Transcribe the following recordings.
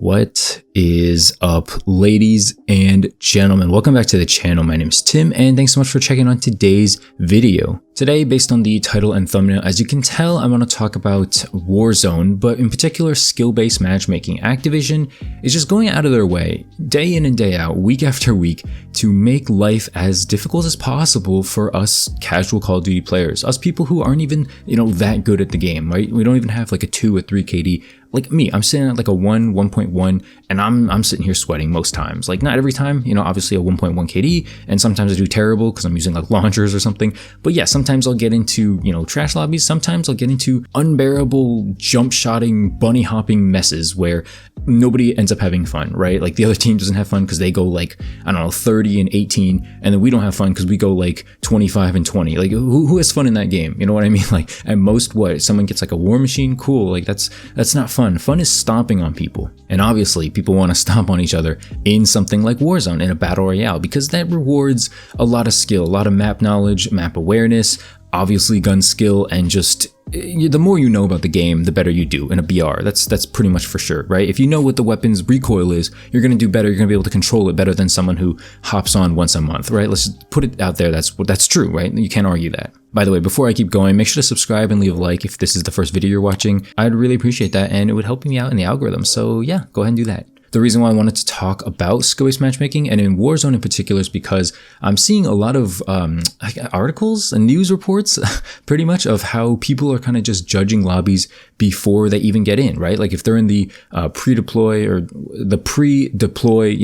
What is up, ladies and gentlemen? Welcome back to the channel. My name is Tim, and thanks so much for checking on today's video. Today, based on the title and thumbnail, as you can tell, I want to talk about Warzone, but in particular, skill-based matchmaking. Activision is just going out of their way, day in and day out, week after week, to make life as difficult as possible for us casual Call of Duty players, us people who aren't even, that good at the game, right? We don't even have like a 2 or 3 KD. Like me, I'm sitting at like a 1.1, and I'm sitting here sweating most times. Like not every time, obviously a 1.1 KD, and sometimes I do terrible because I'm using like launchers or something. But yeah, sometimes I'll get into, trash lobbies. Sometimes I'll get into unbearable jump shotting, bunny hopping messes where nobody ends up having fun, right? Like the other team doesn't have fun because they go like, I don't know, 30 and 18, and then we don't have fun because we go like 25 and 20. Like who has fun in that game? You know what I mean? Like at most, what, someone gets like a war machine? Cool. Like that's not fun. Fun is stomping on people. And obviously people want to stomp on each other in something like Warzone, in a battle royale, because that rewards a lot of skill, a lot of map knowledge, map awareness, obviously gun skill, and just the more you know about the game, the better you do in a BR. That's pretty much for sure, right? If you know what the weapon's recoil is, you're going to do better. You're going to be able to control it better than someone who hops on once a month, right? Let's just put it out there. That's true, right? You can't argue that. By the way, before I keep going, make sure to subscribe and leave a like if this is the first video you're watching. I'd really appreciate that, and it would help me out in the algorithm. So yeah, go ahead and do that. The reason why I wanted to talk about skill-based matchmaking, and in Warzone in particular, is because I'm seeing a lot of articles and news reports pretty much of how people are kind of just judging lobbies before they even get in, right? Like if they're in the pre-deploy or the pre-deploy,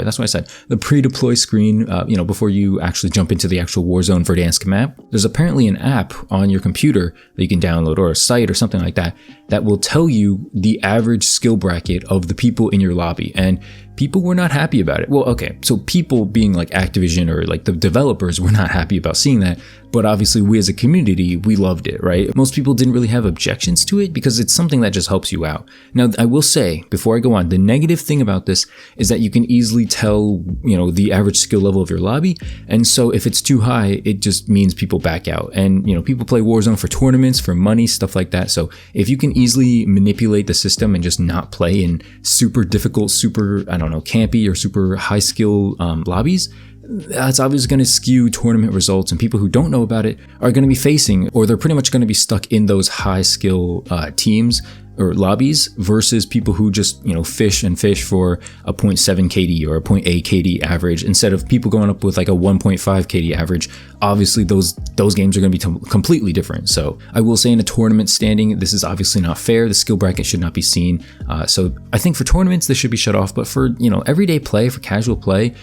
that's what I said, the pre-deploy screen, before you actually jump into the actual Warzone Verdansk map, there's apparently an app on your computer that you can download, or a site or something like that, that will tell you the average skill bracket of the people in your lobby, and people were not happy about it. Well, okay, so people being like Activision or like the developers were not happy about seeing that, but obviously we as a community, we loved it, right? Most people didn't really have objections to it because it's something that just helps you out. Now, I will say, before I go on, the negative thing about this is that you can easily tell, the average skill level of your lobby, and so if it's too high, it just means people back out. And, people play Warzone for tournaments, for money, stuff like that. So if you can easily manipulate the system and just not play in super difficult, super, campy or super high skill lobbies, that's obviously going to skew tournament results, and people who don't know about it are going to be facing, or they're pretty much going to be stuck in those high skill teams or lobbies versus people who just, fish for a 0.7 KD or a 0.8 KD average instead of people going up with like a 1.5 KD average. Obviously those games are going to be completely different. So I will say, in a tournament standing, this is obviously not fair. The skill bracket should not be seen. So I think for tournaments, this should be shut off, but for, everyday play, for casual play,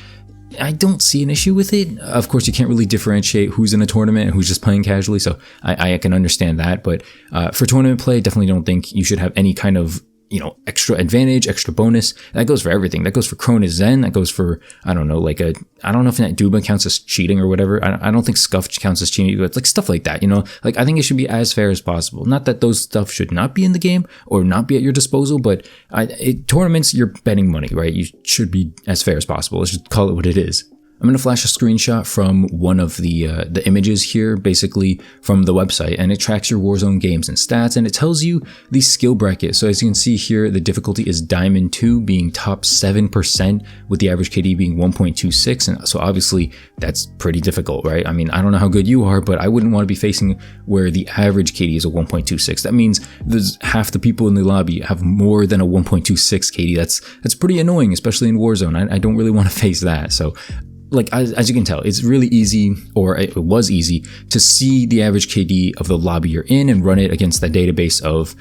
I don't see an issue with it. Of course, you can't really differentiate who's in a tournament and who's just playing casually, so I can understand that. But for tournament play, I definitely don't think you should have any kind of, extra advantage, extra bonus. That goes for everything. That goes for Cronus Zen. That goes for, I don't know if that Duba counts as cheating or whatever. I don't think Scuff counts as cheating, but like stuff like that, Like I think it should be as fair as possible. Not that those stuff should not be in the game or not be at your disposal, but tournaments, you're betting money, right? You should be as fair as possible. Let's just call it what it is. I'm going to flash a screenshot from one of the images here, basically from the website, and it tracks your Warzone games and stats, and it tells you the skill bracket. So as you can see here, the difficulty is Diamond 2, being top 7%, with the average KD being 1.26, and so obviously that's pretty difficult, right? I mean, I don't know how good you are, but I wouldn't want to be facing where the average KD is a 1.26. That means there's half the people in the lobby have more than a 1.26 KD. That's pretty annoying, especially in Warzone. I don't really want to face that. So like, as you can tell, it's really easy, or it was easy, to see the average KD of the lobby you're in and run it against that database of,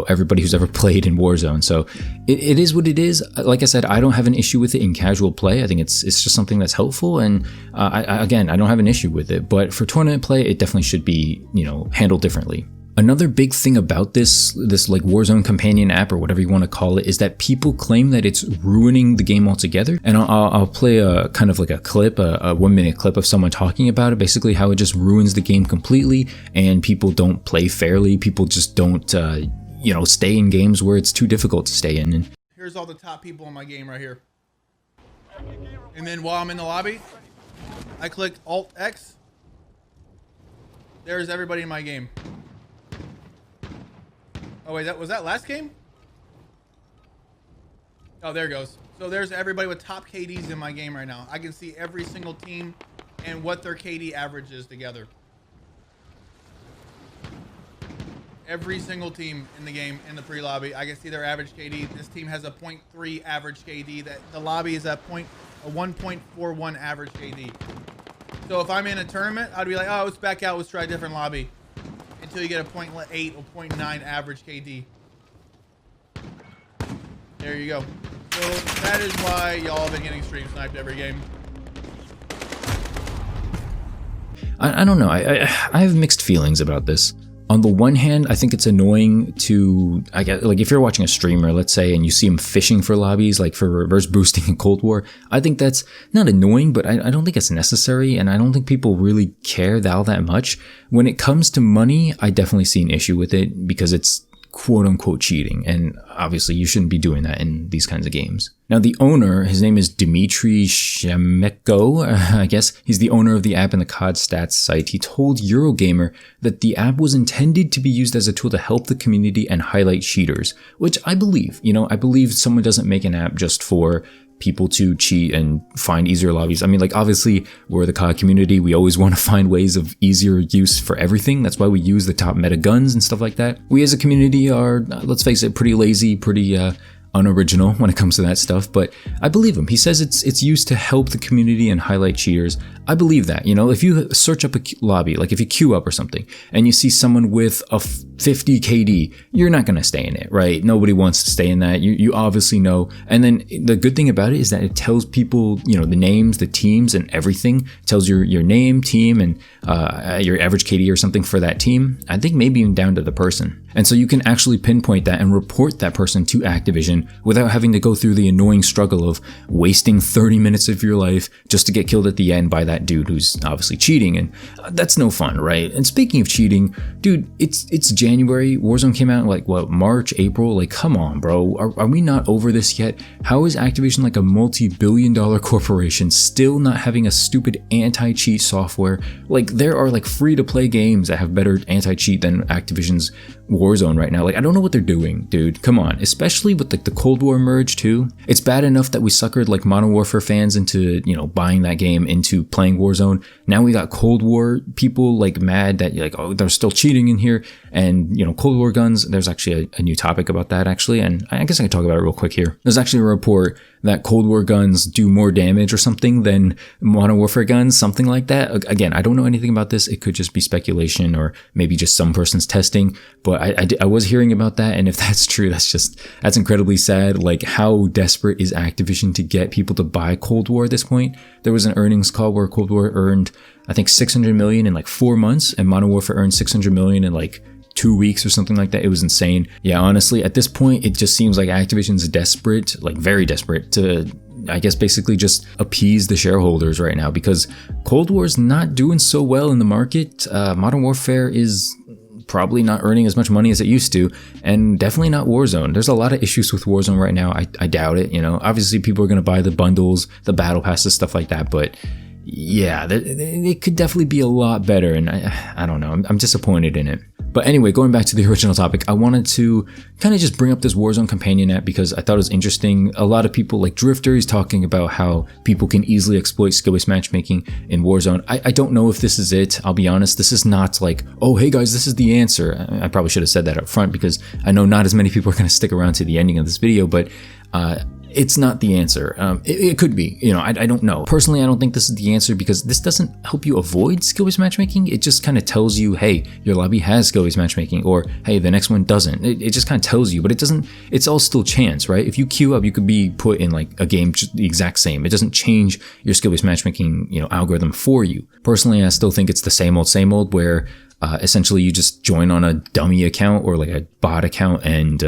everybody who's ever played in Warzone. So it is what it is. Like I said, I don't have an issue with it in casual play. I think it's just something that's helpful, and I don't have an issue with it. But for tournament play, it definitely should be, handled differently. Another big thing about this like Warzone companion app, or whatever you want to call it, is that people claim that it's ruining the game altogether. And I'll play a kind of like a clip, a 1-minute clip of someone talking about it, basically how it just ruins the game completely, and people don't play fairly. People just don't, stay in games where it's too difficult to stay in. And here's all the top people in my game right here. And then while I'm in the lobby, I click Alt X. There's everybody in my game. Oh wait, was that last game? Oh, there it goes. So there's everybody with top KDs in my game right now. I can see every single team and what their KD average is together. Every single team in the game in the pre-lobby, I can see their average KD. This team has a 0.3 average KD. That the lobby is a 1.41 average KD. So if I'm in a tournament, I'd be like, oh, let's back out. Let's try a different lobby until you get a 0.8 or 0.9 average KD. There you go. So that is why y'all have been getting stream sniped every game. I don't know. I have mixed feelings about this. On the one hand, I think it's annoying to, I guess, like if you're watching a streamer, let's say, and you see him fishing for lobbies, like for reverse boosting in Cold War, I think that's not annoying, but I don't think it's necessary, and I don't think people really care that much. When it comes to money, I definitely see an issue with it because it's quote unquote cheating, and obviously you shouldn't be doing that in these kinds of games. Now the owner, his name is Dmitry Shemeko, I guess he's the owner of the app and the COD stats site. He told Eurogamer that the app was intended to be used as a tool to help the community and highlight cheaters, which I believe. I believe someone doesn't make an app just for people to cheat and find easier lobbies. I mean, like, obviously we're the COD community. We always want to find ways of easier use for everything. That's why we use the top meta guns and stuff like that. We as a community are, let's face it, pretty lazy, pretty unoriginal when it comes to that stuff, but I believe him. He says it's used to help the community and highlight cheaters. I believe that. If you search up a lobby, like if you queue up or something and you see someone with a 50 KD, you're not going to stay in it, right? Nobody wants to stay in that. You obviously know. And then the good thing about it is that it tells people, the names, the teams and everything. It tells your name, team, and your average KD or something for that team. I think maybe even down to the person. And so you can actually pinpoint that and report that person to Activision without having to go through the annoying struggle of wasting 30 minutes of your life just to get killed at the end by that dude who's obviously cheating. And that's no fun, right? And speaking of cheating, dude, it's January. Warzone came out in like, what, March, April? Like, come on, bro. Are we not over this yet? How is Activision, like a multi-billion-dollar corporation, still not having a stupid anti-cheat software? Like, there are like free-to-play games that have better anti-cheat than Activision's Warzone right now. Like, I don't know what they're doing, dude. Come on. Especially with like the Cold War merge too. It's bad enough that we suckered like Modern Warfare fans into, buying that game, into playing Warzone. Now we got Cold War people like mad that like, oh, they're still cheating in here. And, Cold War guns, there's actually a new topic about that actually. And I guess I can talk about it real quick here. There's actually a report that Cold War guns do more damage or something than Modern Warfare guns, something like that. Again, I don't know anything about this. It could just be speculation or maybe just some person's testing, but I was hearing about that. And if that's true, that's incredibly sad. Like, how desperate is Activision to get people to buy Cold War at this point? There was an earnings call where Cold War earned, I think, 600 million in like 4 months, and Modern Warfare earned 600 million in like 2 weeks or something like that. It was insane. Yeah, honestly, at this point, it just seems like Activision's desperate, like very desperate to, I guess, basically just appease the shareholders right now, because Cold War's not doing so well in the market. Modern Warfare is probably not earning as much money as it used to, and definitely not Warzone. There's a lot of issues with Warzone right now. I doubt it. Obviously people are going to buy the bundles, the battle passes, stuff like that, but yeah, it could definitely be a lot better, and I don't know. I'm disappointed in it. But anyway, going back to the original topic, I wanted to kind of just bring up this Warzone companion app because I thought it was interesting. A lot of people, like Drifter, he's talking about how people can easily exploit skill-based matchmaking in Warzone. I don't know if this is it. I'll be honest. This is not like, oh, hey guys, this is the answer. I probably should have said that up front because I know not as many people are going to stick around to the ending of this video, but it's not the answer. It could be, I don't know. Personally, I don't think this is the answer because this doesn't help you avoid skill-based matchmaking. It just kind of tells you, hey, your lobby has skill-based matchmaking, or hey, the next one doesn't. It just kind of tells you, but it doesn't, it's all still chance, right? If you queue up, you could be put in like a game just the exact same. It doesn't change your skill-based matchmaking, algorithm for you. Personally, I still think it's the same old where essentially you just join on a dummy account or like a bot account and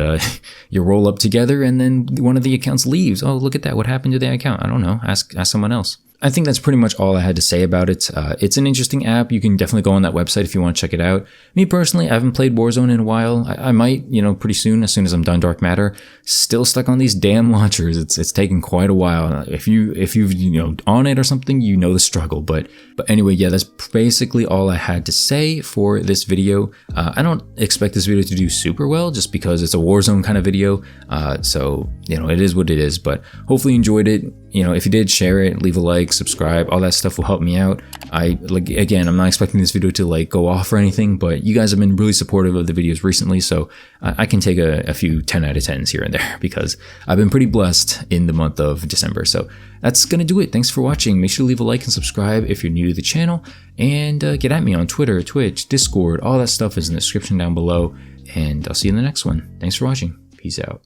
you roll up together, and then one of the accounts leaves. Oh, look at that. What happened to the account? I don't know. Ask someone else. I think that's pretty much all I had to say about it. It's an interesting app. You can definitely go on that website if you want to check it out. Me personally, I haven't played Warzone in a while. I might, pretty soon as I'm done Dark Matter. Still stuck on these damn launchers. It's taken quite a while. If you've on it or something, you know the struggle. But anyway, yeah, that's basically all I had to say for this video. I don't expect this video to do super well just because it's a Warzone kind of video. So it is what it is. But hopefully you enjoyed it. If you did, share it, leave a like, subscribe, all that stuff will help me out. Again, I'm not expecting this video to go off or anything, but you guys have been really supportive of the videos recently, so I can take a few 10 out of 10s here and there because I've been pretty blessed in the month of December. So that's gonna do it. Thanks for watching. Make sure to leave a like and subscribe if you're new to the channel, and get at me on Twitter, Twitch, Discord. All that stuff is in the description down below, and I'll see you in the next one. Thanks for watching. Peace out.